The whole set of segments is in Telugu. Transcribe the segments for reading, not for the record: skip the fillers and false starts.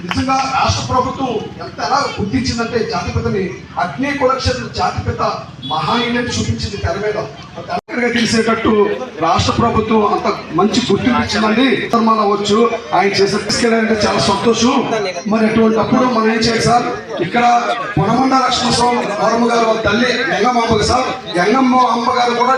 నిజంగా రాష్ట్ర ప్రభుత్వం ఎలా గుర్తించిందంటే జాతిపితని అగ్ని కులక్షేత్ర జాతిపిత మహానీయుని చూపించింది తెర మీద. తెలిసేటట్టు రాష్ట్ర ప్రభుత్వం అంత మంచి గుర్తింపు ఇచ్చిందండి. అవ్వచ్చు ఆయన చేసే చాలా సంతోషం. మరి అటువంటిప్పుడు మనం ఏం చేయాలి సార్? ఇక్కడ పొనమండ లక్ష్మణస్వామి గౌరమ్మ గారు వాళ్ళ తల్లి గంగమ్మ అమ్మ సార్, గంగమ్మ అమ్మగారు కూడా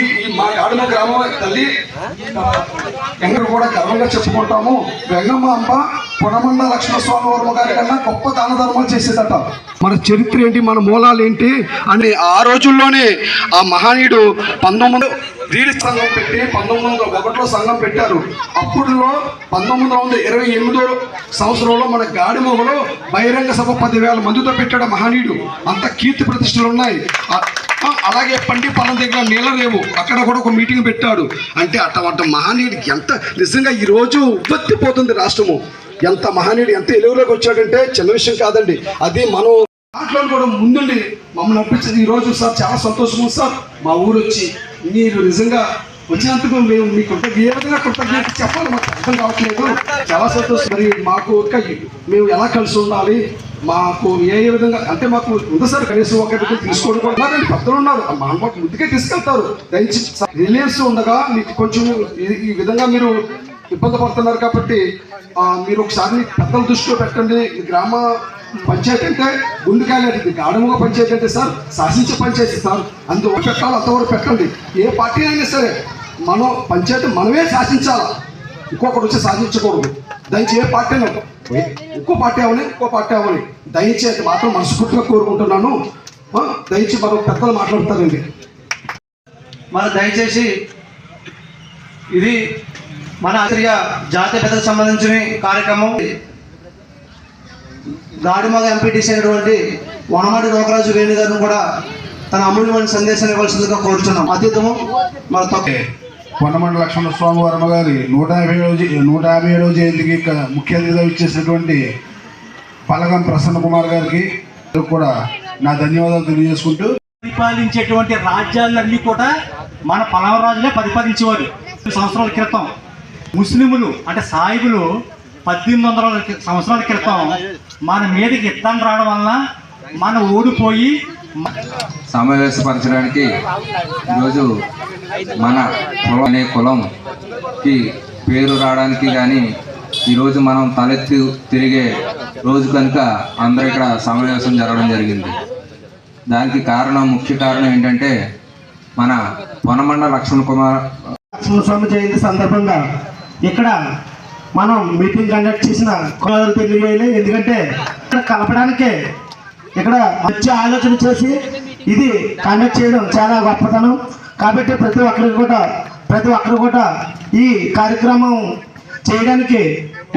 ఈ మా గాడిమ గ్రామం తల్లి గంగరు కూడా గర్వంగా చెప్పుకుంటాము. గంగమ్మ అమ్మ పొనమండ లక్ష్మణస్వామి వర్మ గారి కన్నా గొప్ప దాన ధర్మాలు చేసేదట. మన చరిత్ర ఏంటి, మన మూలాలు ఏంటి అని ఆ రోజుల్లోనే ఆ మహానీయుడు 19 రీలి సంఘం పెట్టి 1901లో సంఘం పెట్టారు. అప్పుడులో 1928 సంవత్సరంలో మన గాడిమొగలో బహిరంగ సభ 10,000 మందితో పెట్టాడు మహనీయుడు. అంత కీర్తి ప్రతిష్టలు ఉన్నాయి. అలాగే పండిపాలెం దగ్గర నీలరేవు అక్కడ కూడా ఒక మీటింగ్ పెట్టాడు. అంటే అటువంటి మహనీయుడికి ఎంత నిజంగా ఈరోజు ఉవ్వెత్తిపోతుంది రాష్ట్రము. ఎంత మహనీయుడు ఎంత ఎలుగులోకి వచ్చాడంటే చిన్న విషయం కాదండి. అది మనం దాంట్లో కూడా ముందుండి మమ్మల్ని అనిపించింది. ఈరోజు సార్ చాలా సంతోషం ఉంది సార్, మా ఊరు వచ్చి మీరు నిజంగా వచ్చినందుకు మేము మీకు ఏ విధంగా కృతజ్ఞత చెప్పాలి మాకు అర్థం కావట్లేదు. చాలా సంతోషం. మరి మాకు మేము ఎలా కలిసి ఉండాలి, మాకు ఏ విధంగా అంటే మాకు ఉంది సార్. కనీసం ఒకటి తీసుకోవడం కూడా పెద్దలు ఉన్నారు, మా మాకు ముందుకే తీసుకెళ్తారు. దయచేసి రిలయన్స్ ఉండగా మీకు కొంచెం ఈ విధంగా మీరు ఇబ్బంది పడుతున్నారు కాబట్టి మీరు ఒకసారి పెద్దల దృష్టిలో పెట్టండి. గ్రామ పంచాయతీ అంటే గుండెకాయలేదు, గాఢముగా పంచాయతీ అంటే సార్ శాసించే పంచాయతీ సార్. అందువరకు పెట్టాలి, అంతవరకు పెట్టండి. ఏ పార్టీ అయినా సరే మనం పంచాయతీ మనమే శాసించాలి, ఇంకొకటి వచ్చి శాసించకూడదు. దయచేసి ఏ పార్టీ అయినా ఇంకో పార్టీ అవని దయచేసి మాత్రం మనస్ఫూర్తిగా కోరుకుంటున్నాను. దయచేసి మనం పెద్దలు మాట్లాడతారండి. మన దయచేసి ఇది మన జాతీయ పెద్దలకు సంబంధించిన కార్యక్రమం. గాడిమగ ఎంపీటీసీ అయినటువంటి వనమాటి రోకరాజు వేణు గారిని కూడా తన అమూల్యమైన సందేశాన్ని ఇవ్వాల్సిందిగా కోరుతున్నాం. అతీతము మన పొన్నమండ లక్ష్మణస్వామి వర్మ గారి 157వ జయంతికి ముఖ్య అతిథిగా ఇచ్చేసినటువంటి పలగం ప్రసన్న కుమార్ గారికి కూడా నా ధన్యవాదాలు తెలియజేసుకుంటూ, పరిపాలించేటువంటి రాజ్యాలన్నీ కూడా మన పలవరాజులే పరిపాలించేవారు. సంవత్సరాల క్రితం ముస్లింలు అంటే సాయిబులు 1800 సంవత్సరాల క్రితం మన మీదకి యుద్ధం రావడం వలన మనం ఓడిపోయి సమావేశపరచడానికి ఈరోజు మన కులం అనే కులంకి పేరు రావడానికి కానీ ఈరోజు మనం తలెత్తి తిరిగే రోజు కనుక అందరూ ఇక్కడ సమావేశం జరగడం జరిగింది. దానికి ముఖ్య కారణం ఏంటంటే మన పొనమండ లక్ష్మణస్వామి జయంతి సందర్భంగా ఇక్కడ మనం మీటింగ్ కండక్ట్ చేసిన తెలియజేయాలి. ఎందుకంటే ఇక్కడ కలపడానికే ఇక్కడ మంచి ఆలోచన చేసి ఇది కండక్ట్ చేయడం చాలా గొప్పతనం. కాబట్టి ప్రతి ఒక్కరు కూడా ఈ కార్యక్రమం చేయడానికి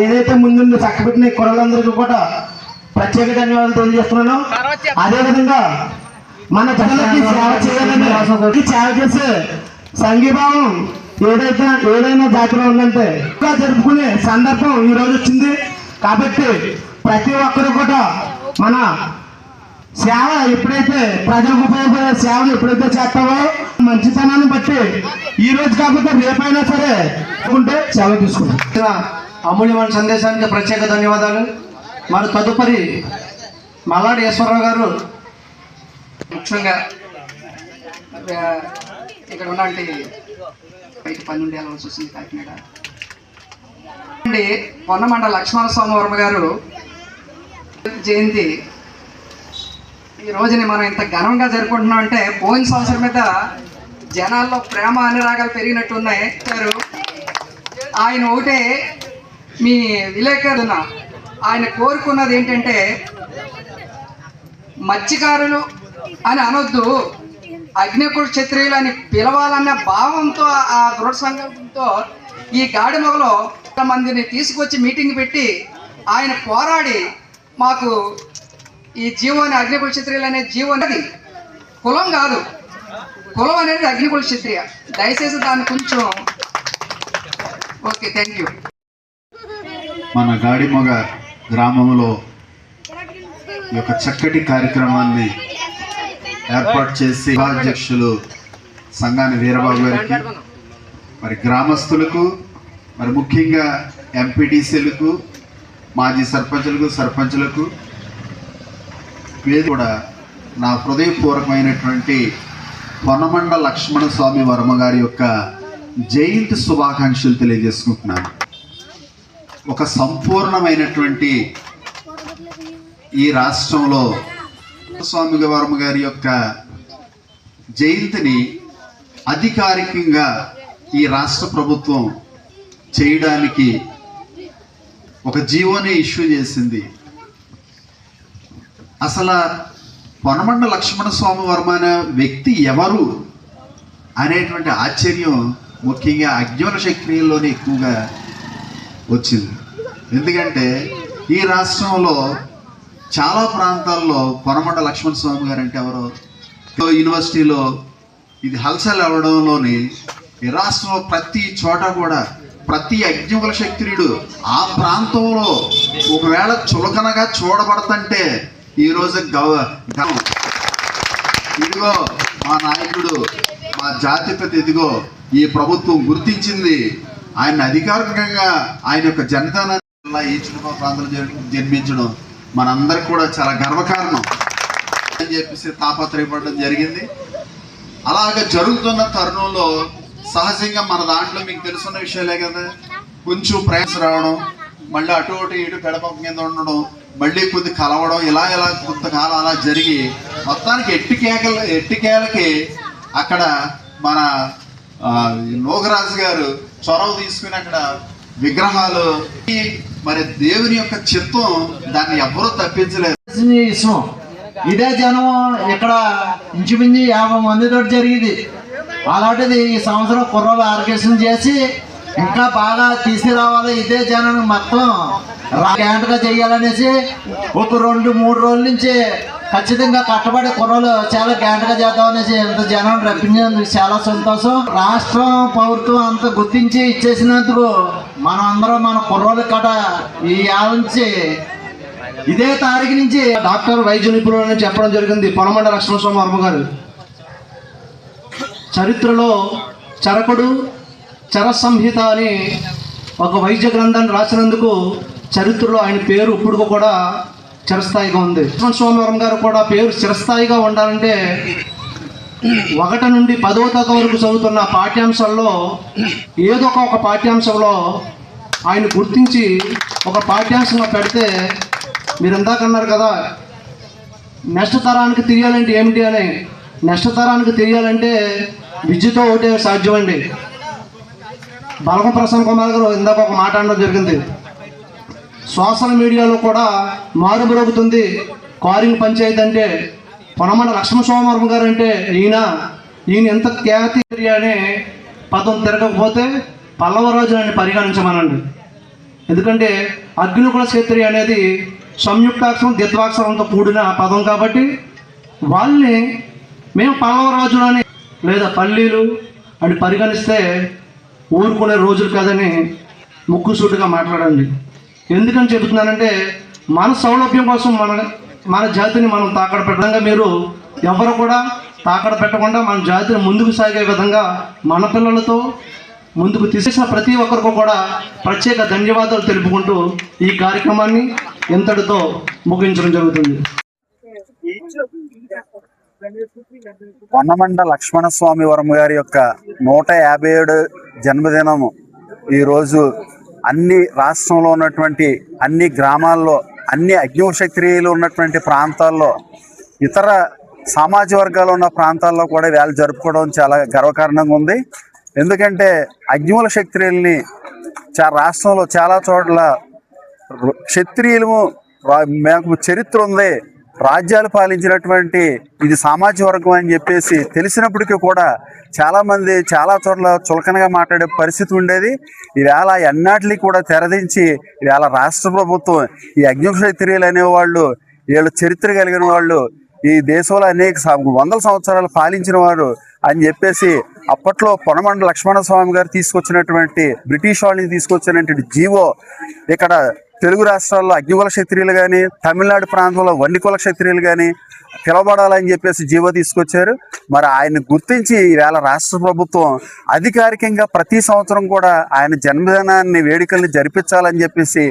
ఏదైతే ముందుండి చక్కబెట్టిన కుర్రలందరికీ కూడా ప్రత్యేక ధన్యవాదాలు తెలియజేస్తున్నాను. అదేవిధంగా మన జనాలకి సేవ చేయాలని సేవ చేసే సంఘీభావం ఏదైనా జాతిలో ఉందంటే జరుపుకునే సందర్భం ఈ రోజు వచ్చింది. కాబట్టి ప్రతి ఒక్కరు కూడా మన సేవ ఎప్పుడైతే ప్రజలకు ఉపయోగపడే సేవలు ఎప్పుడైతే చేస్తావో మంచితనాన్ని బట్టి ఈ రోజు కాకపోతే రేపైనా సరే అనుకుంటే సేవ తీసుకుంటాం. అమూల్యమైన సందేశానికి ప్రత్యేక ధన్యవాదాలు. మరి తదుపరి మల్లాడి ఈశ్వరరావు గారు ముఖ్యంగా ఇక్కడ ఉన్నటువంటి బయట పని నుండి వెళ్ళవలసి వచ్చింది కాకినాడ పొన్నమండ లక్ష్మణస్వామి వర్మ గారు జయంతి ఈ రోజుని మనం ఇంత ఘనంగా జరుపుకుంటున్నాం అంటే పోయిన సంవత్సరం మీద జనాల్లో ప్రేమ అనురాగాలు పెరిగినట్టు ఉన్నాయి. ఆయన ఒకటే మీ విలేకరున ఆయన కోరుకున్నది ఏంటంటే మత్స్యకారులు అని అనొద్దు, అగ్నికుల క్షత్రియులు అని పిలవాలన్న భావంతో ఆ దృఢ సంకల్పంతో ఈ గాడిమొగలో మందిని తీసుకొచ్చి మీటింగ్ పెట్టి ఆయన పోరాడి మాకు ఈ జీవోని అగ్నికుల క్షత్రియులు అనే జీవో అనేది కులం కాదు, కులం అనేది అగ్నికుల క్షత్రియ. దయచేసి దాన్ని కొంచెం ఓకే, థ్యాంక్ యూ. మన గాడిమొగ గ్రామంలో ఈ యొక్క చక్కటి కార్యక్రమాన్ని ఏర్పాటు చేసి అధ్యక్షులు సంగాని వీరబాబు గారికి, మరి గ్రామస్తులకు, మరి ముఖ్యంగా ఎంపీటీసీలకు, మాజీ సర్పంచులకు కూడా నా హృదయపూర్వకమైనటువంటి పొన్నమండ లక్ష్మణ స్వామి వర్మ గారి యొక్క జయంతి శుభాకాంక్షలు తెలియజేసుకుంటున్నాను. ఒక సంపూర్ణమైనటువంటి ఈ రాష్ట్రంలో స్వామి వర్మ గారి యొక్క జయంతిని అధికారికంగా ఈ రాష్ట్ర ప్రభుత్వం చేయడానికి ఒక జీవోని ఇష్యూ చేసింది. అసలు పొన్నమండ లక్ష్మణ స్వామి వర్మ అనే వ్యక్తి ఎవరు అనేటువంటి ఆశ్చర్యం ముఖ్యంగా అజ్ఞాన శక్తిలోనే ఎక్కువగా వచ్చింది. ఎందుకంటే ఈ రాష్ట్రంలో చాలా ప్రాంతాల్లో పొన్నమండ లక్ష్మణ స్వామి గారు అంటే ఎవరో యూనివర్సిటీలో ఇది హల్చల్ అవ్వడంలోని ఈ రాష్ట్రంలో ప్రతి చోట కూడా ప్రతి అజ్ఞముల శక్తుడు ఆ ప్రాంతంలో ఒకవేళ చులకనగా చూడబడతంటే ఈరోజు ఇదిగో మా నాయకుడు మా జాతిపతి ఇదిగో ఈ ప్రభుత్వం గుర్తించింది, ఆయన అధికారికంగా ఆయన యొక్క జనతాన్ని ఈ చుట్టుపక్కల ప్రాంతాలు జన్మించడం మనందరికి కూడా చాలా గర్వకారణం అని చెప్పేసి తాపత్రయపడడం జరిగింది. అలాగే జరుగుతున్న తరుణంలో సహజంగా మన దాంట్లో మీకు తెలుసున్న విషయాలే కదా, కొంచెం ప్రయాస రావడం, మళ్ళీ అటు ఇటు పెడప కింద ఉండడం, మళ్ళీ కొద్ది కలవడం, ఇలా కొంతకాలం అలా జరిగి మొత్తానికి ఎట్టికేలకి అక్కడ మన లోకరాజు గారు చొరవ తీసుకుని అక్కడ విగ్రహాలు మరి దేవుని యొక్క చిత్తం దాన్ని ఎవ్వరూ తప్పించలేదు. ఇదే జనం ఇక్కడ ఇంచుమించు 50 మందితో జరిగింది. అలాంటిది ఈ సంవత్సరం కుర్రలు ఆర్గనైజేషన్ చేసి ఇంకా బాగా తీసుకురావాలి, ఇదే జనం మొత్తం గ్రాండ్గా చేయాలనేసి ఒక 2-3 రోజుల నుంచి ఖచ్చితంగా కట్టబడి కుర్రలు చాలా గ్రాండ్గా చేద్దామనేసి ఎంత జనం రప్పించినందుకు చాలా సంతోషం. రాష్ట్రం ప్రభుత్వం అంత గుర్తించి ఇచ్చేసినందుకు మనం అందరం మన కుర్రలు కట ఈ నుంచి ఇదే తారీఖు నుంచి డాక్టర్ వైద్య నిపుణులు అని చెప్పడం జరిగింది పొన్నమండ లక్ష్మణ స్వామి వర్మ గారు. చరిత్రలో చరకుడు చర సంహిత అని ఒక వైద్య గ్రంథాన్ని రాసినందుకు చరిత్రలో ఆయన పేరు ఇప్పుడు కూడా చిరస్థాయిగా ఉంది. లక్ష్మణ స్వామి వర్మ గారు కూడా పేరు చిరస్థాయిగా ఉండాలంటే 1 నుండి 10వ తరగతి వరకు చదువుతున్న పాఠ్యాంశాల్లో ఏదో ఒక పాఠ్యాంశంలో ఆయన గుర్తించి ఒక పాఠ్యాంశంగా పెడితే, మీరు ఇందాక అన్నారు కదా నెక్స్ట్ తరానికి తెలియాలంటే ఏమిటి అని, నెక్స్ట్ తరానికి తెలియాలంటే విద్యతో ఒకటే సాధ్యమండి. బలగం ప్రసన్న కుమార్ గారు ఇందాక ఒక మాట అనడం జరిగింది, సోషల్ మీడియాలో కూడా మారుమరుగుతుంది కారింగ్ పంచాయతీ అంటే పొన్నమండ లక్ష్మణ స్వామి వర్మ గారు అంటే ఈయన ఎంత ఖ్యాతి అనే పదం తిరగకపోతే పల్లవరాజు అని పరిగణించమనండి. ఎందుకంటే అగ్నికుల క్షత్రియ అనేది సంయుక్తాక్షరం ద్విత్వాక్షరంతో కూడిన పదం కాబట్టి వాళ్ళని మేము పల్లవరాజు అని లేదా పల్లీలు అని పరిగణిస్తే ఊరుకునే రోజులు కాదని ముక్కుసూటిగా మాట్లాడండి. ఎందుకని చెబుతున్నానంటే మన సౌలభ్యం కోసం మన జాతిని మనం తాకడ పెట్టడంగా మీరు ఎవరు కూడా తాకడ పెట్టకుండా మన జాతిని ముందుకు సాగే విధంగా మన పిల్లలతో ముందుకు తీసేసిన ప్రతి ఒక్కరికి కూడా ప్రత్యేక ధన్యవాదాలు తెలుపుకుంటూ ఈ కార్యక్రమాన్ని ఇంతటితో ముగించడం జరుగుతుంది. పొన్నమండ లక్ష్మణ స్వామి వర్మ గారి యొక్క 157 జన్మదినము ఈరోజు అన్ని రాష్ట్రంలో ఉన్నటువంటి అన్ని గ్రామాల్లో, అన్ని అగ్నిశక్తిలు ఉన్నటువంటి ప్రాంతాల్లో, ఇతర సామాజిక వర్గాలు ఉన్న ప్రాంతాల్లో కూడా వేళ జరుపుకోవడం చాలా గర్వకారణంగా ఉంది. ఎందుకంటే అగ్నిమూల క్షత్రియుల్ని రాష్ట్రంలో చాలా చోట్ల క్షత్రియులు మాకు చరిత్ర ఉంది, రాజ్యాలు పాలించినటువంటి ఇది సామాజిక వర్గం అని చెప్పేసి తెలిసినప్పటికీ కూడా చాలామంది చాలా చోట్ల చులకనగా మాట్లాడే పరిస్థితి ఉండేది. ఈవేళ ఎన్నాటికి కూడా తెరదించి ఈవేళ రాష్ట్ర ప్రభుత్వం ఈ అగ్నిక్షత్రియులు అనేవాళ్ళు వీళ్ళు చరిత్ర కలిగిన వాళ్ళు, ఈ దేశంలో అనేక 100 సంవత్సరాలు పాలించిన వారు అని చెప్పేసి అప్పట్లో పొన్నమండ లక్ష్మణ స్వామి గారు తీసుకొచ్చినటువంటి బ్రిటిష్ వాళ్ళని తీసుకొచ్చినటువంటి జీవో ఇక్కడ తెలుగు రాష్ట్రాల్లో అగ్నికుల క్షత్రియులు కానీ, తమిళనాడు ప్రాంతంలో వన్నికుల క్షత్రియులు కానీ పిలవబడాలని చెప్పేసి జీవో తీసుకొచ్చారు. మరి ఆయన్ని గుర్తించి ఈవేళ రాష్ట్ర ప్రభుత్వం అధికారికంగా ప్రతి సంవత్సరం కూడా ఆయన జన్మదినాన్ని వేడుకల్ని జరిపించాలని చెప్పేసి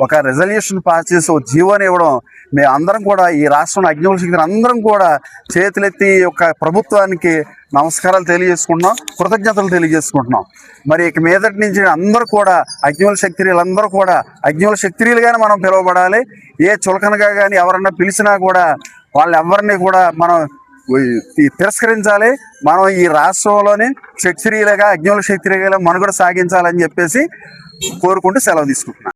ఒక రెజల్యూషన్ పాస్ చేసి ఒక జీవోని ఇవ్వడం, మేమందరం కూడా ఈ రాష్ట్రంలో అగ్నికుల క్షత్రియులు అందరం కూడా చేతులెత్తి ఒక ప్రభుత్వానికి నమస్కారాలు తెలియజేసుకుంటున్నాం, కృతజ్ఞతలు తెలియజేసుకుంటున్నాం. మరి ఇక మీదటి నుంచి అందరూ కూడా అగ్నికుల క్షత్రియులందరూ కూడా అగ్నికుల క్షత్రియులుగానే మనం పిలువబడాలి. ఏ చులకనగా కానీ ఎవరన్నా పిలిచినా కూడా వాళ్ళెవరిని కూడా మనం తిరస్కరించాలి. మనం ఈ రాష్ట్రంలోని క్షత్రియులుగా అగ్నికుల క్షత్రియులుగా మనుగడ సాగించాలని చెప్పేసి కోరుకుంటూ సెలవు తీసుకుంటున్నాను.